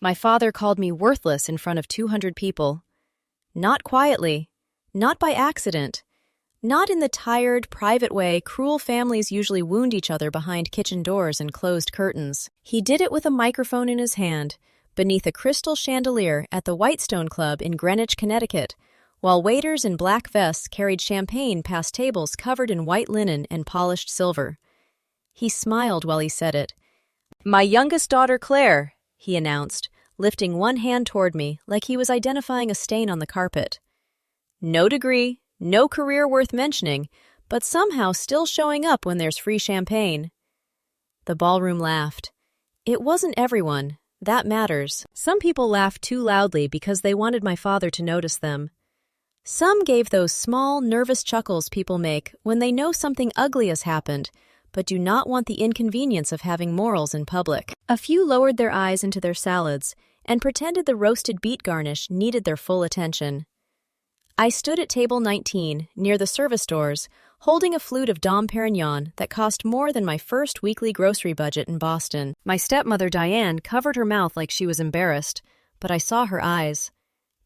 My father called me worthless in front of 200 people. Not quietly, not by accident, not in the tired, private way cruel families usually wound each other behind kitchen doors and closed curtains. He did it with a microphone in his hand, beneath a crystal chandelier at the Whitestone Club in Greenwich, Connecticut, while waiters in black vests carried champagne past tables covered in white linen and polished silver. He smiled while he said it. "My youngest daughter, Claire," he announced, lifting one hand toward me like he was identifying a stain on the carpet. "No degree, no career worth mentioning, but somehow still showing up when there's free champagne." The ballroom laughed. It wasn't everyone. That matters. Some people laughed too loudly because they wanted my father to notice them. Some gave those small, nervous chuckles people make when they know something ugly has happened, but do not want the inconvenience of having morals in public. A few lowered their eyes into their salads and pretended the roasted beet garnish needed their full attention. I stood at table 19, near the service doors, holding a flute of Dom Perignon that cost more than my first weekly grocery budget in Boston. My stepmother, Diane, covered her mouth like she was embarrassed, but I saw her eyes.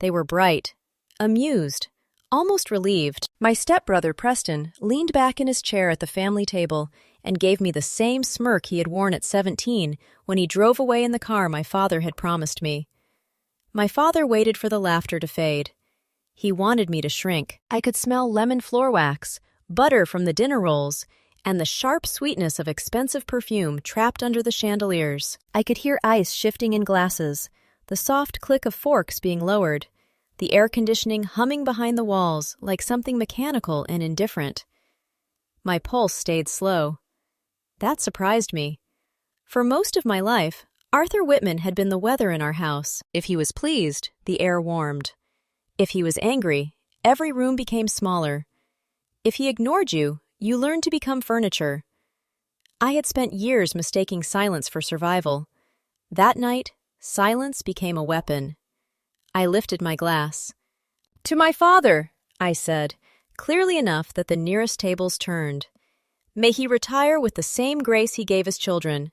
They were bright, amused, almost relieved. My stepbrother, Preston, leaned back in his chair at the family table and gave me the same smirk he had worn at 17 when he drove away in the car my father had promised me. My father waited for the laughter to fade. He wanted me to shrink. I could smell lemon floor wax, butter from the dinner rolls, and the sharp sweetness of expensive perfume trapped under the chandeliers. I could hear ice shifting in glasses, the soft click of forks being lowered, the air conditioning humming behind the walls like something mechanical and indifferent. My pulse stayed slow. That surprised me. For most of my life, Arthur Whitman had been the weather in our house. If he was pleased, the air warmed. If he was angry, every room became smaller. If he ignored you, you learned to become furniture. I had spent years mistaking silence for survival. That night, silence became a weapon. I lifted my glass. "To my father," I said, clearly enough that the nearest tables turned. "May he retire with the same grace he gave his children."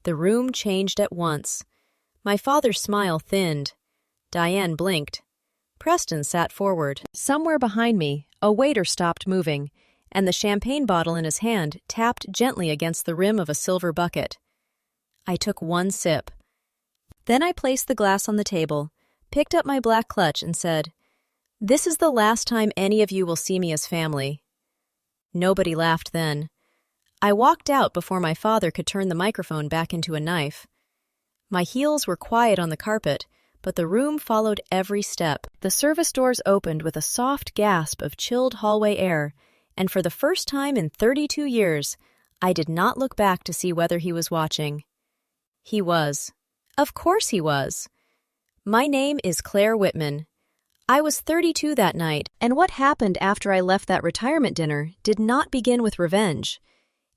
The room changed at once. My father's smile thinned. Diane blinked. Preston sat forward. Somewhere behind me, a waiter stopped moving, and the champagne bottle in his hand tapped gently against the rim of a silver bucket. I took one sip. Then I placed the glass on the table, picked up my black clutch, and said, "This is the last time any of you will see me as family." Nobody laughed then. I walked out before my father could turn the microphone back into a knife. My heels were quiet on the carpet, but the room followed every step. The service doors opened with a soft gasp of chilled hallway air, and for the first time in 32 years, I did not look back to see whether he was watching. He was. Of course he was. My name is Claire Whitman. I was 32 that night, and what happened after I left that retirement dinner did not begin with revenge.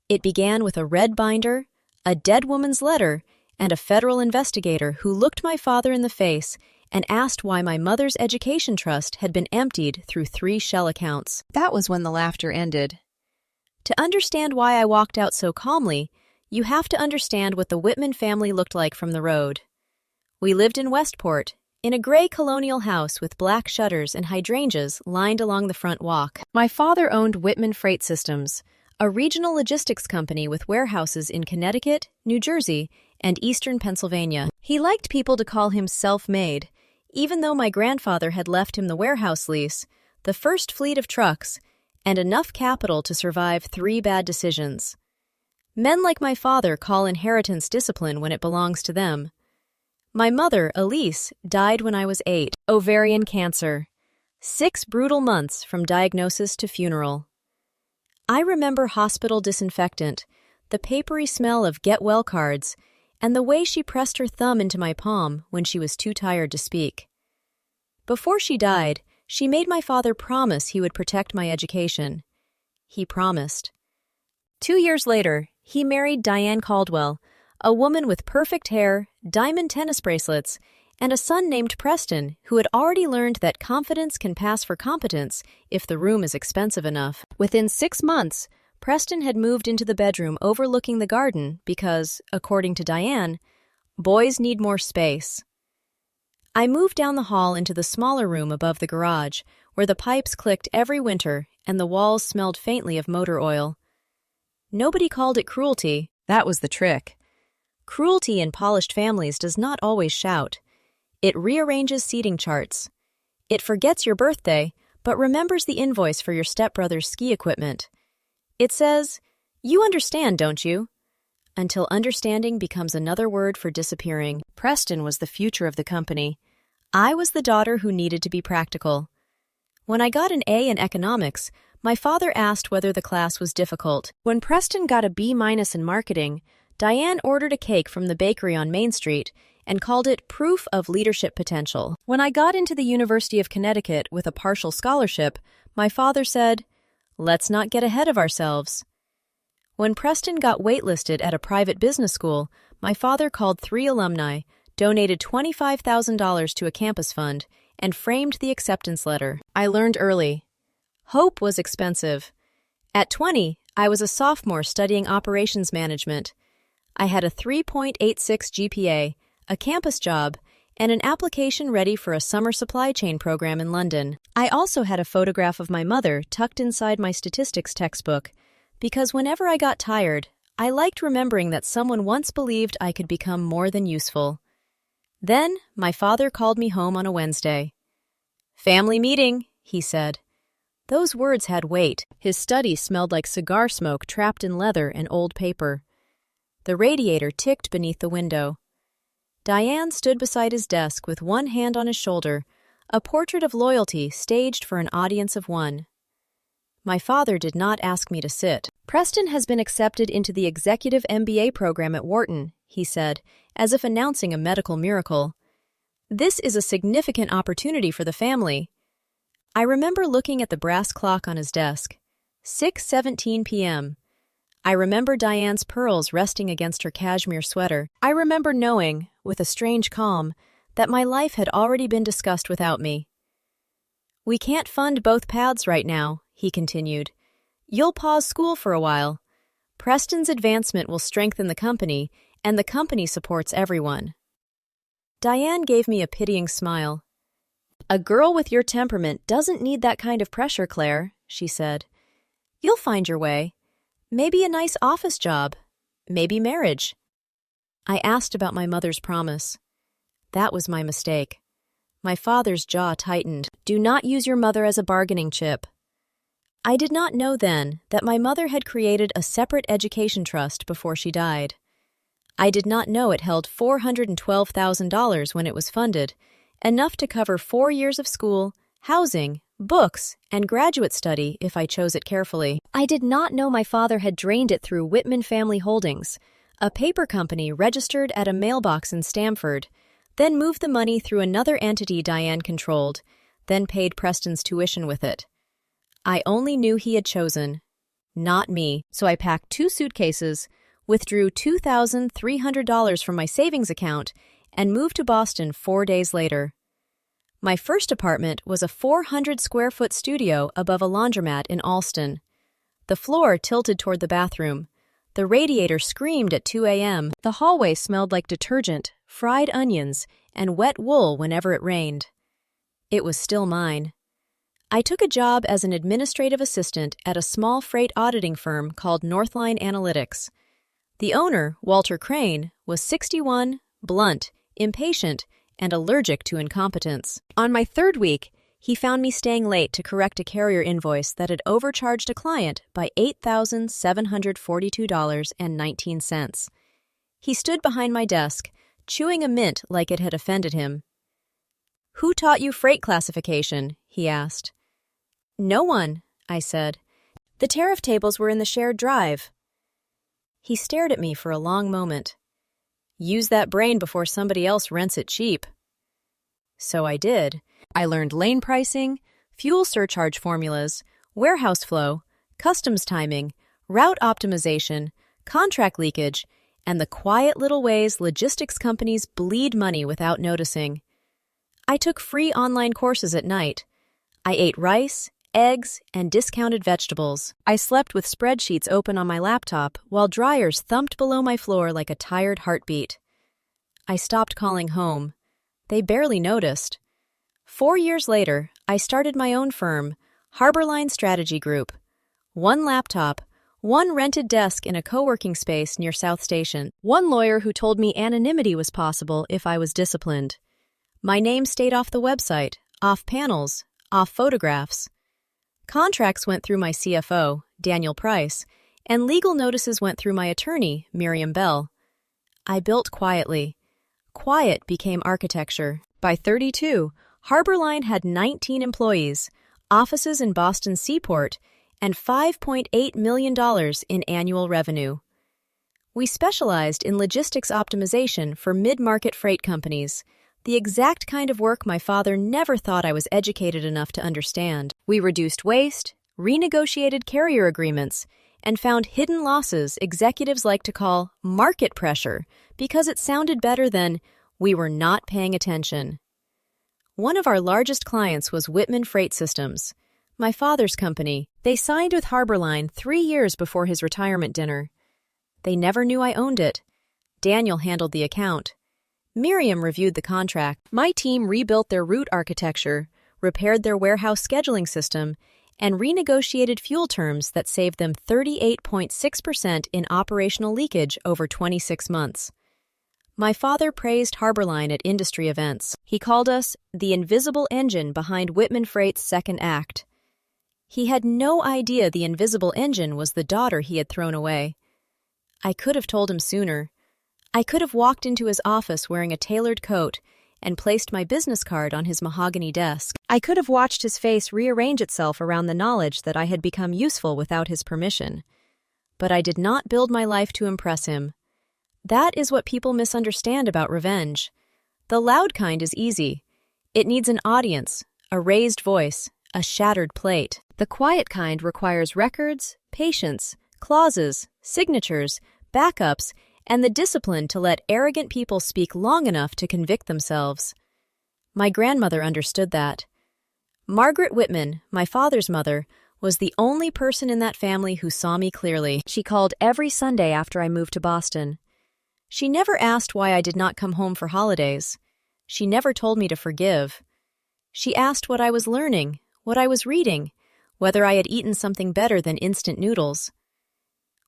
It began with a red binder, a dead woman's letter, and a federal investigator who looked my father in the face and asked why my mother's education trust had been emptied through 3 shell accounts. That was when the laughter ended. To understand why I walked out so calmly, you have to understand what the Whitman family looked like from the road. We lived in Westport, in a gray colonial house with black shutters and hydrangeas lined along the front walk. My father owned Whitman Freight Systems, a regional logistics company with warehouses in Connecticut, New Jersey, and eastern Pennsylvania. He liked people to call him self-made, even though my grandfather had left him the warehouse lease, the first fleet of trucks, and enough capital to survive 3 bad decisions. Men like my father call inheritance discipline when it belongs to them. My mother, Elise, died when I was 8, ovarian cancer. 6 brutal months from diagnosis to funeral. I remember hospital disinfectant, the papery smell of get-well cards, and the way she pressed her thumb into my palm when she was too tired to speak. Before she died, she made my father promise he would protect my education. He promised. 2 years later, he married Diane Caldwell, a woman with perfect hair, diamond tennis bracelets, and a son named Preston who had already learned that confidence can pass for competence if the room is expensive enough. Within 6 months, Preston had moved into the bedroom overlooking the garden because, according to Diane, Boys need more space. I moved down the hall into the smaller room above the garage, where the pipes clicked every winter and the walls smelled faintly of motor oil. Nobody called it cruelty. That was the trick. Cruelty in polished families does not always shout. It rearranges seating charts. It forgets your birthday, but remembers the invoice for your stepbrother's ski equipment. It says, "You understand, don't you?" Until understanding becomes another word for disappearing. Preston was the future of the company. I was the daughter who needed to be practical. When I got an A in economics, my father asked whether the class was difficult. When Preston got a B- in marketing, Diane ordered a cake from the bakery on Main Street and called it proof of leadership potential. When I got into the University of Connecticut with a partial scholarship, my father said, "Let's not get ahead of ourselves." When Preston got waitlisted at a private business school, my father called 3 alumni, donated $25,000 to a campus fund, and framed the acceptance letter. I learned early. Hope was expensive. At 20, I was a sophomore studying operations management. I had a 3.86 GPA, a campus job, and an application ready for a summer supply chain program in London. I also had a photograph of my mother tucked inside my statistics textbook, because whenever I got tired, I liked remembering that someone once believed I could become more than useful. Then, my father called me home on a Wednesday. "Family meeting," he said. Those words had weight. His study smelled like cigar smoke trapped in leather and old paper. The radiator ticked beneath the window. Diane stood beside his desk with one hand on his shoulder, a portrait of loyalty staged for an audience of one. My father did not ask me to sit. "Preston has been accepted into the executive MBA program at Wharton," he said, as if announcing a medical miracle. "This is a significant opportunity for the family." I remember looking at the brass clock on his desk. 6:17 p.m. I remember Diane's pearls resting against her cashmere sweater. I remember knowing, with a strange calm, that my life had already been discussed without me. "We can't fund both paths right now," he continued. "You'll pause school for a while. Preston's advancement will strengthen the company, and the company supports everyone." Diane gave me a pitying smile. "A girl with your temperament doesn't need that kind of pressure, Claire," she said. "You'll find your way. Maybe a nice office job. Maybe marriage." I asked about my mother's promise. That was my mistake. My father's jaw tightened. "Do not use your mother as a bargaining chip." I did not know then that my mother had created a separate education trust before she died. I did not know it held $412,000 when it was funded, enough to cover 4 years of school, housing, books, and graduate study if I chose it carefully. I did not know my father had drained it through Whitman Family Holdings, a paper company registered at a mailbox in Stamford, then moved the money through another entity Diane controlled, then paid Preston's tuition with it. I only knew he had chosen, not me, so I packed 2 suitcases, withdrew $2,300 from my savings account, and moved to Boston 4 days later. My first apartment was a 400-square-foot studio above a laundromat in Allston. The floor tilted toward the bathroom. The radiator screamed at 2 a.m. The hallway smelled like detergent, fried onions, and wet wool whenever it rained. It was still mine. I took a job as an administrative assistant at a small freight auditing firm called Northline Analytics. The owner, Walter Crane, was 61, blunt, impatient, and allergic to incompetence. On my 3rd week, he found me staying late to correct a carrier invoice that had overcharged a client by $8,742.19. He stood behind my desk, chewing a mint like it had offended him. "Who taught you freight classification?" he asked. "No one," I said. "The tariff tables were in the shared drive." He stared at me for a long moment. "Use that brain before somebody else rents it cheap." So I did. I learned lane pricing, fuel surcharge formulas, warehouse flow, customs timing, route optimization, contract leakage, and the quiet little ways logistics companies bleed money without noticing. I took free online courses at night. I ate rice, eggs, and discounted vegetables. I slept with spreadsheets open on my laptop while dryers thumped below my floor like a tired heartbeat. I stopped calling home. They barely noticed. 4 years later, I started my own firm, Harborline Strategy Group. One laptop, one rented desk in a co-working space near South Station. One lawyer who told me anonymity was possible if I was disciplined. My name stayed off the website, off panels, off photographs. Contracts went through my CFO, Daniel Price, and legal notices went through my attorney, Miriam Bell. I built quietly. Quiet became architecture. By 32, Harborline had 19 employees, offices in Boston's Seaport, and $5.8 million in annual revenue. We specialized in logistics optimization for mid-market freight companies, the exact kind of work my father never thought I was educated enough to understand. We reduced waste, renegotiated carrier agreements, and found hidden losses executives like to call market pressure because it sounded better than we were not paying attention. One of our largest clients was Whitman Freight Systems, my father's company. They signed with Harborline 3 years before his retirement dinner. They never knew I owned it. Daniel handled the account. Miriam reviewed the contract. My team rebuilt their route architecture, repaired their warehouse scheduling system, and renegotiated fuel terms that saved them 38.6% in operational leakage over 26 months. My father praised Harborline at industry events. He called us the invisible engine behind Whitman Freight's second act. He had no idea the invisible engine was the daughter he had thrown away. I could have told him sooner. I could have walked into his office wearing a tailored coat and placed my business card on his mahogany desk. I could have watched his face rearrange itself around the knowledge that I had become useful without his permission. But I did not build my life to impress him. That is what people misunderstand about revenge. The loud kind is easy. It needs an audience, a raised voice, a shattered plate. The quiet kind requires records, patience, clauses, signatures, backups, and the discipline to let arrogant people speak long enough to convict themselves. My grandmother understood that. Margaret Whitman, my father's mother, was the only person in that family who saw me clearly. She called every Sunday after I moved to Boston. She never asked why I did not come home for holidays. She never told me to forgive. She asked what I was learning, what I was reading, whether I had eaten something better than instant noodles.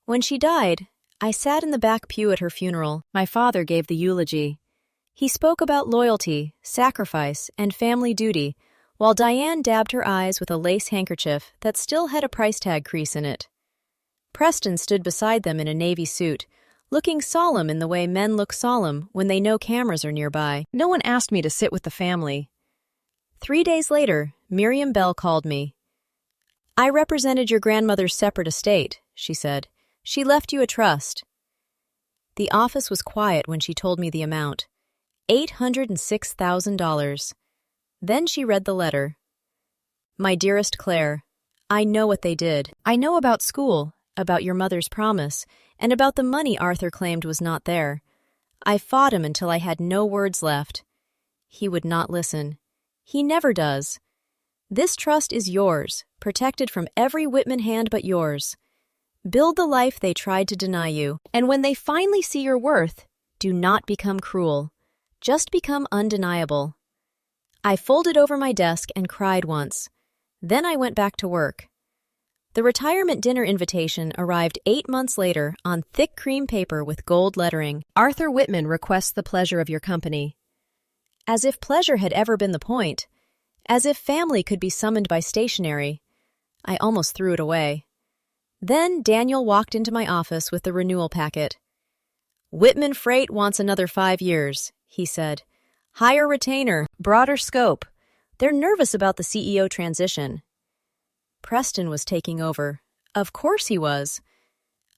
When she died, I sat in the back pew at her funeral. My father gave the eulogy. He spoke about loyalty, sacrifice, and family duty, while Diane dabbed her eyes with a lace handkerchief that still had a price tag crease in it. Preston stood beside them in a navy suit, looking solemn in the way men look solemn when they know cameras are nearby. No one asked me to sit with the family. 3 days later, Miriam Bell called me. I represented your grandmother's separate estate, she said. She left you a trust. The office was quiet when she told me the amount. $806,000. Then she read the letter. My dearest Claire, I know what they did. I know about school, about your mother's promise, and about the money Arthur claimed was not there. I fought him until I had no words left. He would not listen. He never does. This trust is yours, protected from every Whitman hand but yours. Build the life they tried to deny you, and when they finally see your worth, do not become cruel. Just become undeniable. I folded over my desk and cried once. Then I went back to work. The retirement dinner invitation arrived 8 months later on thick cream paper with gold lettering. Arthur Whitman requests the pleasure of your company. As if pleasure had ever been the point. As if family could be summoned by stationery. I almost threw it away. Then Daniel walked into my office with the renewal packet. Whitman Freight wants another 5 years, he said. Higher retainer, broader scope. They're nervous about the CEO transition. Preston was taking over. Of course he was.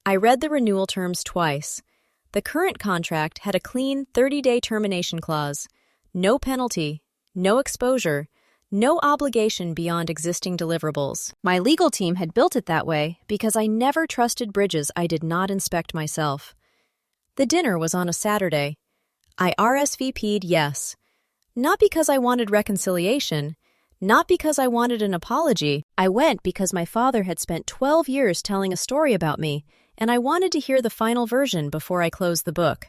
I read the renewal terms twice. The current contract had a clean 30-day termination clause. No penalty, no exposure, no obligation beyond existing deliverables. My legal team had built it that way because I never trusted bridges I did not inspect myself. The dinner was on a Saturday. I RSVP'd yes. Not because I wanted reconciliation, not because I wanted an apology. I went because my father had spent 12 years telling a story about me, and I wanted to hear the final version before I closed the book.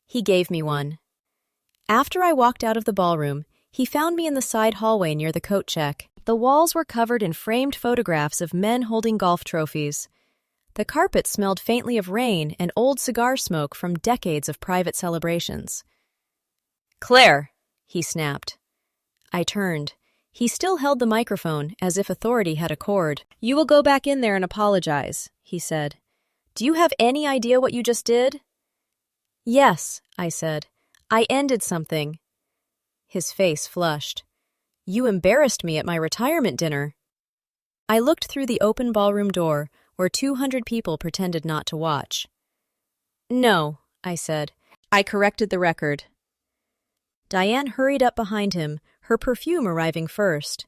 He gave me one. After I walked out of the ballroom, he found me in the side hallway near the coat check. The walls were covered in framed photographs of men holding golf trophies. The carpet smelled faintly of rain and old cigar smoke from decades of private celebrations. "Claire," he snapped. I turned. He still held the microphone, as if authority had a cord. "You will go back in there and apologize," he said. "Do you have any idea what you just did?" "Yes," I said. "I ended something." His face flushed. "You embarrassed me at my retirement dinner." I looked through the open ballroom door, where 200 people pretended not to watch. "No," I said. "I corrected the record." Diane hurried up behind him, her perfume arriving first.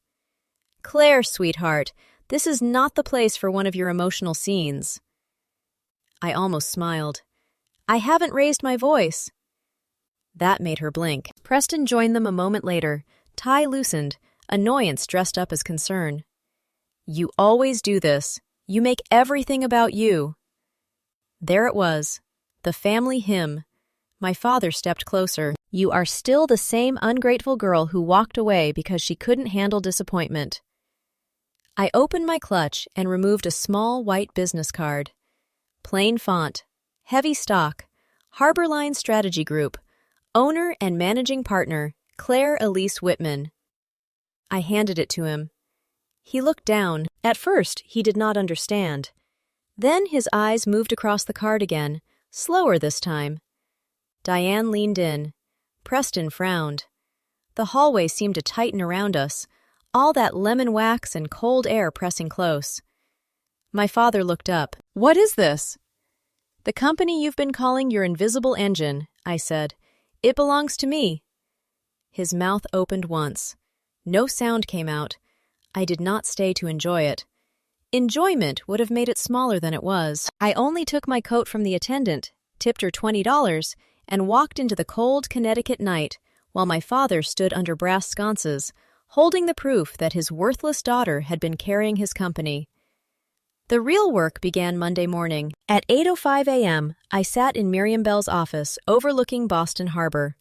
"Claire, sweetheart, this is not the place for one of your emotional scenes." I almost smiled. "I haven't raised my voice." That made her blink. Preston joined them a moment later, tie loosened, annoyance dressed up as concern. "You always do this. You make everything about you." There it was, the family hymn. My father stepped closer. "You are still the same ungrateful girl who walked away because she couldn't handle disappointment." I opened my clutch and removed a small white business card. Plain font, heavy stock, Harborline Strategy Group, owner and managing partner, Claire Elise Whitman. I handed it to him. He looked down. At first, he did not understand. Then his eyes moved across the card again, slower this time. Diane leaned in. Preston frowned. The hallway seemed to tighten around us, all that lemon wax and cold air pressing close. My father looked up. "What is this?" "The company you've been calling your invisible engine," I said. "It belongs to me." His mouth opened once. No sound came out. I did not stay to enjoy it. Enjoyment would have made it smaller than it was. I only took my coat from the attendant, tipped her $20, and walked into the cold Connecticut night while my father stood under brass sconces, holding the proof that his worthless daughter had been carrying his company. The real work began Monday morning. At 8:05 a.m., I sat in Miriam Bell's office overlooking Boston Harbor.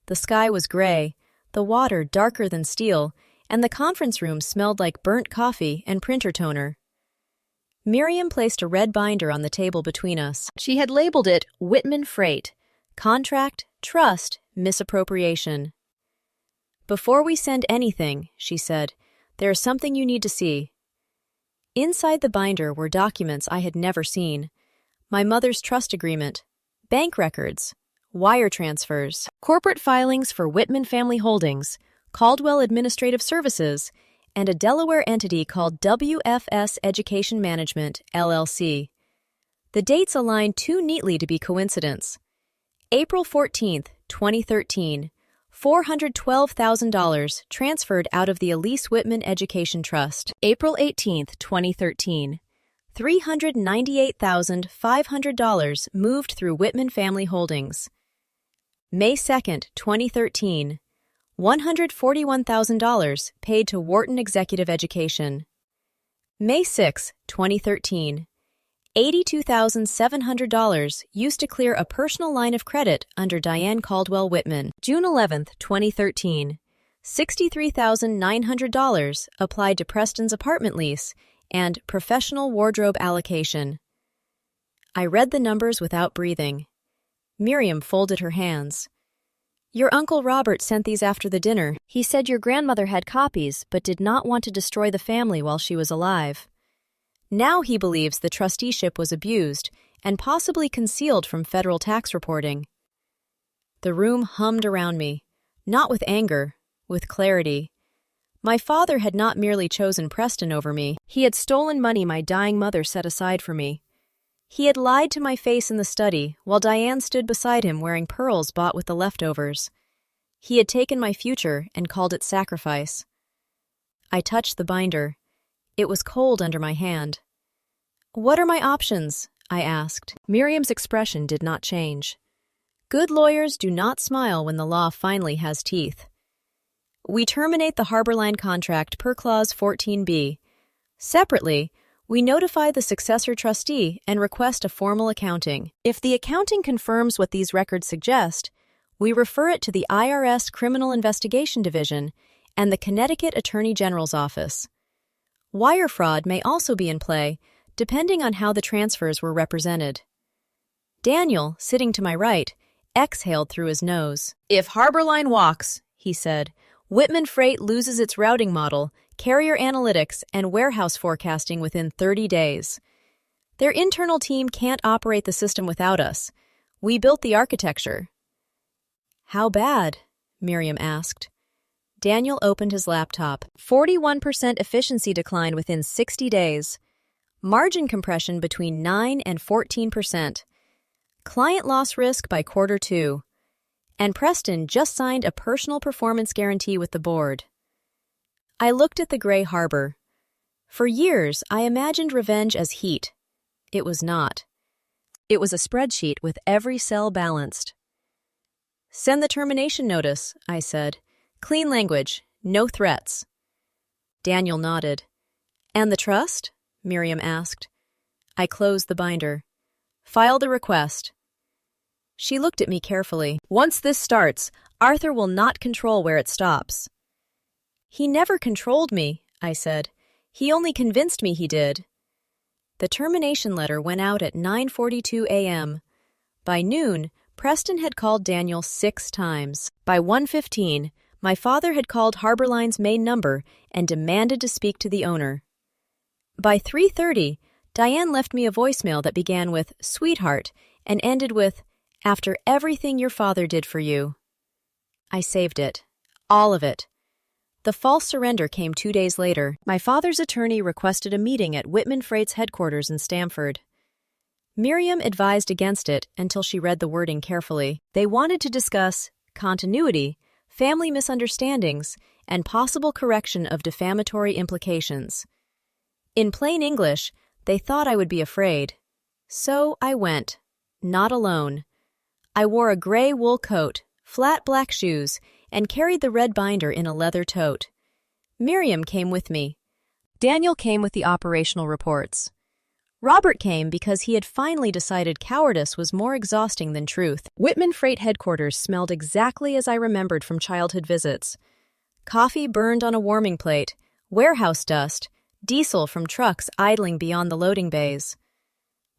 The sky was gray, the water darker than steel, and the conference room smelled like burnt coffee and printer toner. Miriam placed a red binder on the table between us. She had labeled it Whitman Freight, Contract, Trust, Misappropriation. "Before we send anything," she said, "there is something you need to see." Inside the binder were documents I had never seen. My mother's trust agreement, bank records, wire transfers, corporate filings for Whitman Family Holdings, Caldwell Administrative Services, and a Delaware entity called WFS Education Management, LLC. The dates aligned too neatly to be coincidence. April 14, 2013, $412,000 transferred out of the Elise Whitman Education Trust. April 18, 2013, $398,500 moved through Whitman Family Holdings. May 2, 2013, $141,000 paid to Wharton Executive Education. May 6, 2013, $82,700 used to clear a personal line of credit under Diane Caldwell Whitman. June 11, 2013, $63,900 applied to Preston's apartment lease and professional wardrobe allocation. I read the numbers without breathing. Miriam folded her hands. "Your Uncle Robert sent these after the dinner. He said your grandmother had copies but did not want to destroy the family while she was alive. Now he believes the trusteeship was abused and possibly concealed from federal tax reporting." The room hummed around me, not with anger, with clarity. My father had not merely chosen Preston over me. He had stolen money my dying mother set aside for me. He had lied to my face in the study while Diane stood beside him wearing pearls bought with the leftovers. He had taken my future and called it sacrifice. I touched the binder. It was cold under my hand. "What are my options?" I asked. Miriam's expression did not change. Good lawyers do not smile when the law finally has teeth. "We terminate the Harborline contract per Clause 14b. Separately, we notify the successor trustee and request a formal accounting. If the accounting confirms what these records suggest, We refer it to the IRS Criminal Investigation Division and the Connecticut Attorney General's Office. Wire fraud may also be in play, depending on how the transfers were represented. Daniel, sitting to my right, exhaled through his nose. "If Harborline walks," he said, "Whitman Freight loses its routing model, carrier analytics, and warehouse forecasting within 30 days. Their internal team can't operate the system without us. We built the architecture." "How bad?" Miriam asked. Daniel opened his laptop. 41% efficiency decline within 60 days. Margin compression between 9 and 14%. Client loss risk by quarter 2. And Preston just signed a personal performance guarantee with the board. I looked at the gray harbor. For years, I imagined revenge as heat. It was not. It was a spreadsheet with every cell balanced. "Send the termination notice," I said. "Clean language, no threats." Daniel nodded. "And the trust?" Miriam asked. I closed the binder. "File the request." She looked at me carefully. "Once this starts, Arthur will not control where it stops." "He never controlled me," I said. "He only convinced me he did." The termination letter went out at 9:42 a.m. By noon, Preston had called Daniel 6 times. By 1:15, my father had called Harborline's main number and demanded to speak to the owner. By 3:30, Diane left me a voicemail that began with "Sweetheart" and ended with "After everything your father did for you." I saved it. All of it. The false surrender came 2 days later. My father's attorney requested a meeting at Whitman Freight's headquarters in Stamford. Miriam advised against it until she read the wording carefully. They wanted to discuss continuity, family misunderstandings, and possible correction of defamatory implications. In plain English, they thought I would be afraid. So I went. Not alone. I wore a gray wool coat, flat black shoes, and carried the red binder in a leather tote. Miriam came with me. Daniel came with the operational reports. Robert came because he had finally decided cowardice was more exhausting than truth. Whitman Freight headquarters smelled exactly as I remembered from childhood visits. Coffee burned on a warming plate, warehouse dust, diesel from trucks idling beyond the loading bays.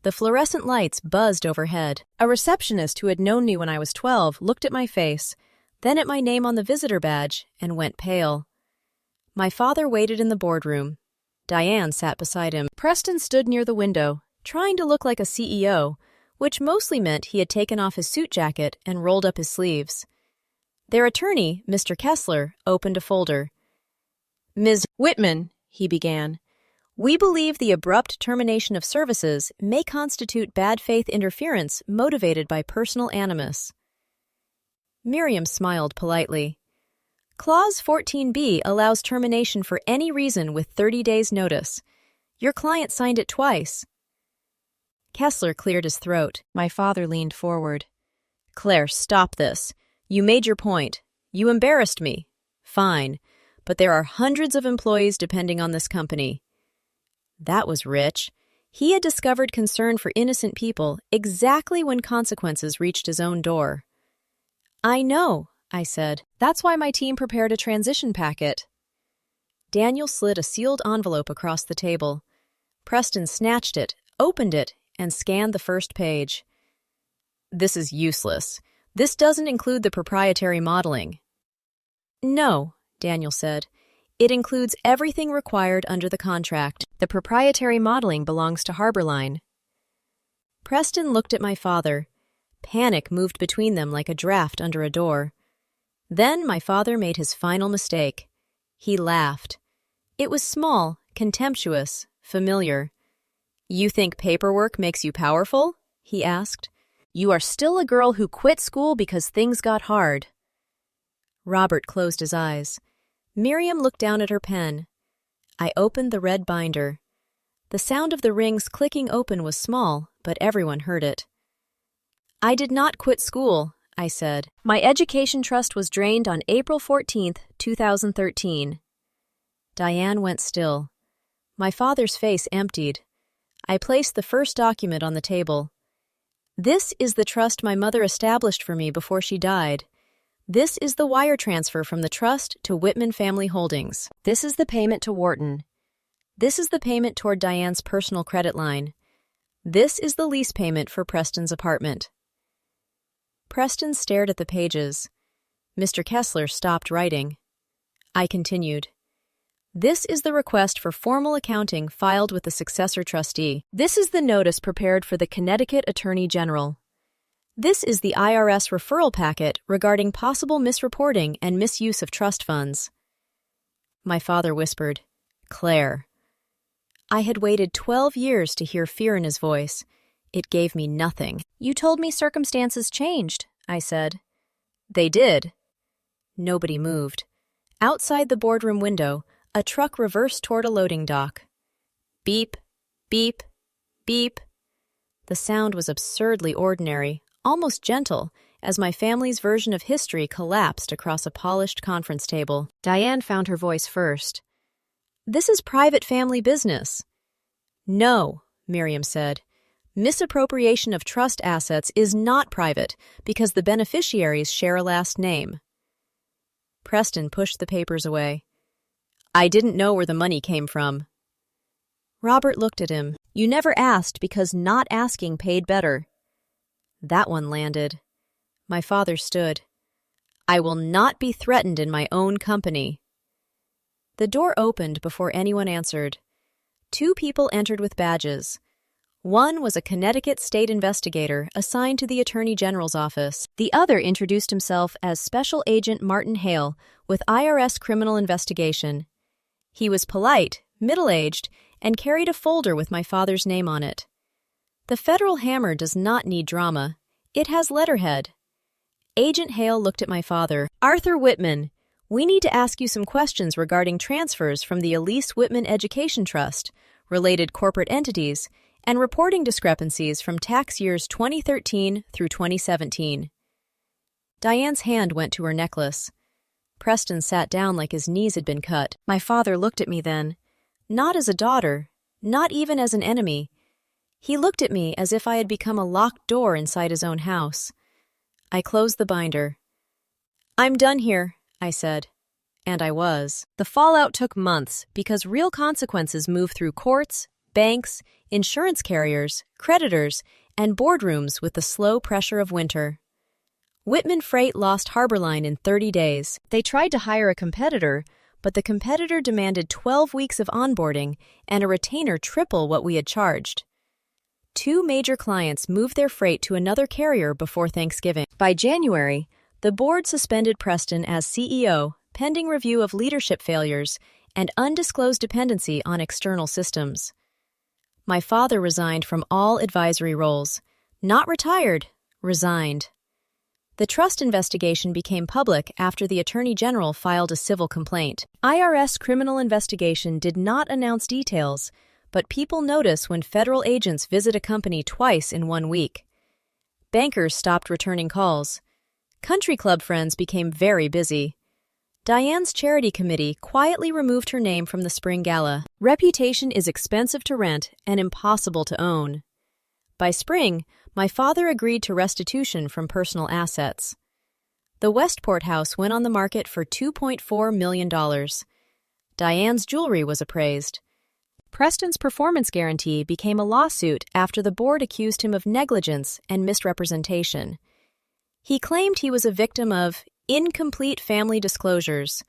The fluorescent lights buzzed overhead. A receptionist who had known me when I was 12 looked at my face, then at my name on the visitor badge, and went pale. My father waited in the boardroom. Diane sat beside him. Preston stood near the window, trying to look like a CEO, which mostly meant he had taken off his suit jacket and rolled up his sleeves. Their attorney, Mr. Kessler, opened a folder. "Ms. Whitman," he began, "we believe the abrupt termination of services may constitute bad faith interference motivated by personal animus." Miriam smiled politely. "Clause 14b allows termination for any reason with 30 days' notice. Your client signed it twice." Kessler cleared his throat. My father leaned forward. "Claire, stop this. You made your point. You embarrassed me. Fine. But there are hundreds of employees depending on this company." That was rich. He had discovered concern for innocent people exactly when consequences reached his own door. "I know," I said. "That's why my team prepared a transition packet." Daniel slid a sealed envelope across the table. Preston snatched it, opened it, and scanned the first page. "This is useless. This doesn't include the proprietary modeling." "No," Daniel said. "It includes everything required under the contract. The proprietary modeling belongs to Harborline." Preston looked at my father. Panic moved between them like a draft under a door. Then my father made his final mistake. He laughed. It was small, contemptuous, familiar. "You think paperwork makes you powerful?" he asked. "You are still a girl who quit school because things got hard." Robert closed his eyes. Miriam looked down at her pen. I opened the red binder. The sound of the rings clicking open was small, but everyone heard it. "I did not quit school," I said. "My education trust was drained on April 14th, 2013. Diane went still. My father's face emptied. I placed the first document on the table. This is the trust my mother established for me before she died. This is the wire transfer from the trust to Whitman Family Holdings. This is the payment to Wharton. This is the payment toward Diane's personal credit line. This is the lease payment for Preston's apartment. Preston stared at the pages. Mr. Kessler stopped writing. I continued. This is the request for formal accounting filed with the successor trustee. This is the notice prepared for the Connecticut Attorney General. This is the IRS referral packet regarding possible misreporting and misuse of trust funds. My father whispered, Claire. I had waited 12 years to hear fear in his voice. It gave me nothing. You told me circumstances changed, I said. They did. Nobody moved. Outside the boardroom window, a truck reversed toward a loading dock. Beep, beep, beep. The sound was absurdly ordinary, almost gentle, as my family's version of history collapsed across a polished conference table. Diane found her voice first. This is private family business. No, Miriam said. Misappropriation of trust assets is not private because the beneficiaries share a last name. Preston pushed the papers away. I didn't know where the money came from. Robert looked at him. You never asked because not asking paid better. That one landed. My father stood. I will not be threatened in my own company. The door opened before anyone answered. 2 people entered with badges. One was a Connecticut state investigator assigned to the Attorney General's office. The other introduced himself as Special Agent Martin Hale with IRS Criminal Investigation. He was polite, middle-aged, and carried a folder with my father's name on it. The federal hammer does not need drama. It has letterhead. Agent Hale looked at my father. Arthur Whitman, we need to ask you some questions regarding transfers from the Elise Whitman Education Trust, related corporate entities, and reporting discrepancies from tax years 2013 through 2017. Diane's hand went to her necklace. Preston sat down like his knees had been cut. My father looked at me then, not as a daughter, not even as an enemy. He looked at me as if I had become a locked door inside his own house. I closed the binder. I'm done here, I said. And I was. The fallout took months because real consequences move through courts, banks, insurance carriers, creditors, and boardrooms with the slow pressure of winter. Whitman Freight lost Harborline in 30 days. They tried to hire a competitor, but the competitor demanded 12 weeks of onboarding and a retainer triple what we had charged. 2 major clients moved their freight to another carrier before Thanksgiving. By January, the board suspended Preston as CEO, pending review of leadership failures and undisclosed dependency on external systems. My father resigned from all advisory roles. Not retired, resigned. The trust investigation became public after the Attorney General filed a civil complaint. IRS Criminal Investigation did not announce details, but people notice when federal agents visit a company twice in 1 week. Bankers stopped returning calls. Country club friends became very busy. Diane's charity committee quietly removed her name from the spring gala. Reputation is expensive to rent and impossible to own. By spring, my father agreed to restitution from personal assets. The Westport house went on the market for $2.4 million. Diane's jewelry was appraised. Preston's performance guarantee became a lawsuit after the board accused him of negligence and misrepresentation. He claimed he was a victim of incomplete family disclosures,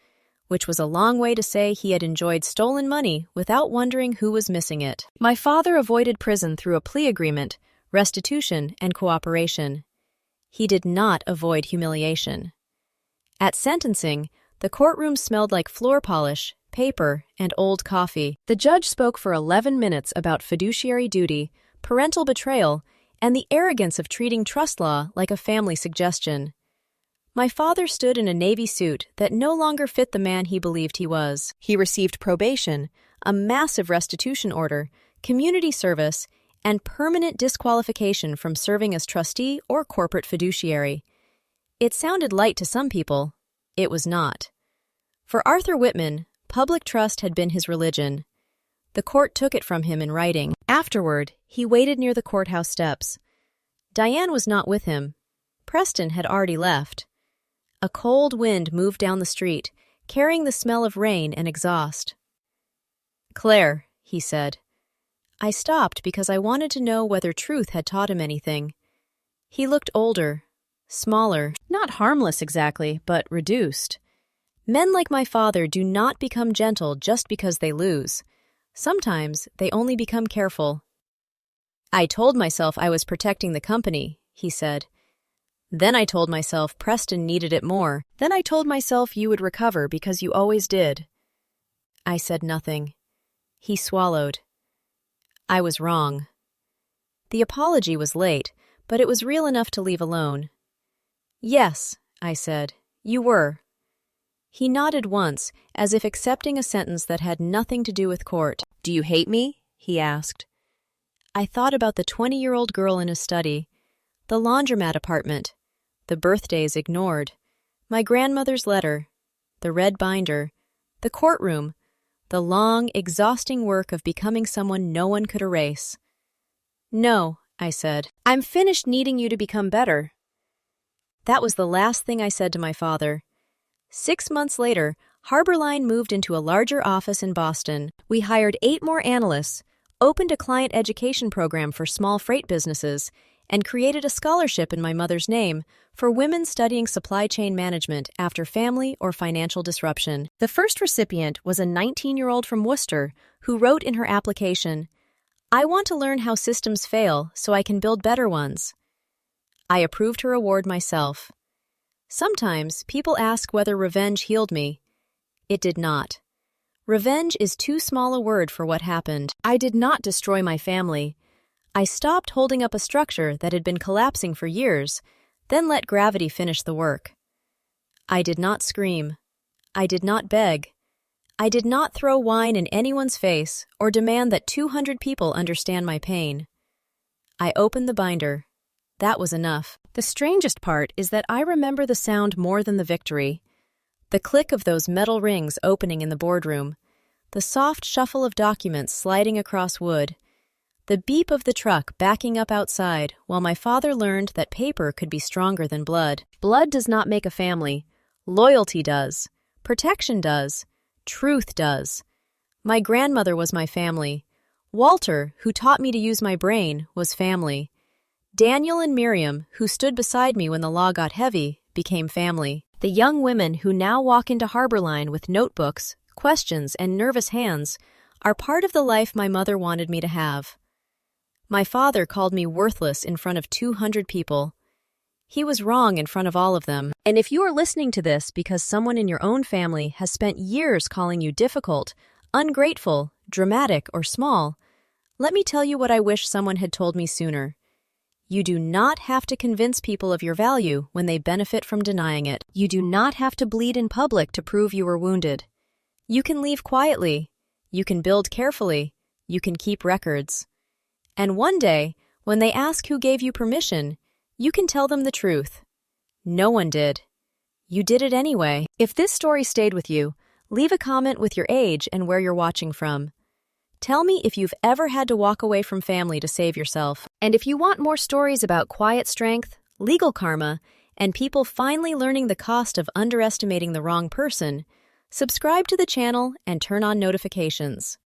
which was a long way to say he had enjoyed stolen money without wondering who was missing it. My father avoided prison through a plea agreement, restitution, and cooperation. He did not avoid humiliation. At sentencing, the courtroom smelled like floor polish, paper, and old coffee. The judge spoke for 11 minutes about fiduciary duty, parental betrayal, and the arrogance of treating trust law like a family suggestion. My father stood in a navy suit that no longer fit the man he believed he was. He received probation, a massive restitution order, community service, and permanent disqualification from serving as trustee or corporate fiduciary. It sounded light to some people. It was not. For Arthur Whitman, public trust had been his religion. The court took it from him in writing. Afterward, he waited near the courthouse steps. Diane was not with him. Preston had already left. A cold wind moved down the street, carrying the smell of rain and exhaust. "Claire," he said. I stopped because I wanted to know whether truth had taught him anything. He looked older, smaller, not harmless exactly, but reduced. Men like my father do not become gentle just because they lose. Sometimes they only become careful. "I told myself I was protecting the company," he said. "Then I told myself Preston needed it more. Then I told myself you would recover because you always did." I said nothing. He swallowed. I was wrong. The apology was late, but it was real enough to leave alone. "Yes," I said, "you were." He nodded once, as if accepting a sentence that had nothing to do with court. "Do you hate me?" he asked. I thought about the 20-year-old girl in his study, the laundromat apartment, the birthdays ignored, my grandmother's letter, the red binder, the courtroom, the long, exhausting work of becoming someone no one could erase. "No," I said. "I'm finished needing you to become better." That was the last thing I said to my father. 6 months later, Harborline moved into a larger office in Boston. We hired 8 more analysts, opened a client education program for small freight businesses, and created a scholarship in my mother's name for women studying supply chain management after family or financial disruption. The first recipient was a 19-year-old from Worcester who wrote in her application, "I want to learn how systems fail so I can build better ones." I approved her award myself. Sometimes people ask whether revenge healed me. It did not. Revenge is too small a word for what happened. I did not destroy my family. I stopped holding up a structure that had been collapsing for years, then let gravity finish the work. I did not scream. I did not beg. I did not throw wine in anyone's face or demand that 200 people understand my pain. I opened the binder. That was enough. The strangest part is that I remember the sound more than the victory. The click of those metal rings opening in the boardroom, the soft shuffle of documents sliding across wood, the beep of the truck backing up outside while my father learned that paper could be stronger than blood. Blood does not make a family. Loyalty does. Protection does. Truth does. My grandmother was my family. Walter, who taught me to use my brain, was family. Daniel and Miriam, who stood beside me when the law got heavy, became family. The young women who now walk into Harborline with notebooks, questions, and nervous hands are part of the life my mother wanted me to have. My father called me worthless in front of 200 people. He was wrong in front of all of them. And if you are listening to this because someone in your own family has spent years calling you difficult, ungrateful, dramatic, or small, let me tell you what I wish someone had told me sooner. You do not have to convince people of your value when they benefit from denying it. You do not have to bleed in public to prove you were wounded. You can leave quietly. You can build carefully. You can keep records. And one day, when they ask who gave you permission, you can tell them the truth. No one did. You did it anyway. If this story stayed with you, leave a comment with your age and where you're watching from. Tell me if you've ever had to walk away from family to save yourself. And if you want more stories about quiet strength, legal karma, and people finally learning the cost of underestimating the wrong person, subscribe to the channel and turn on notifications.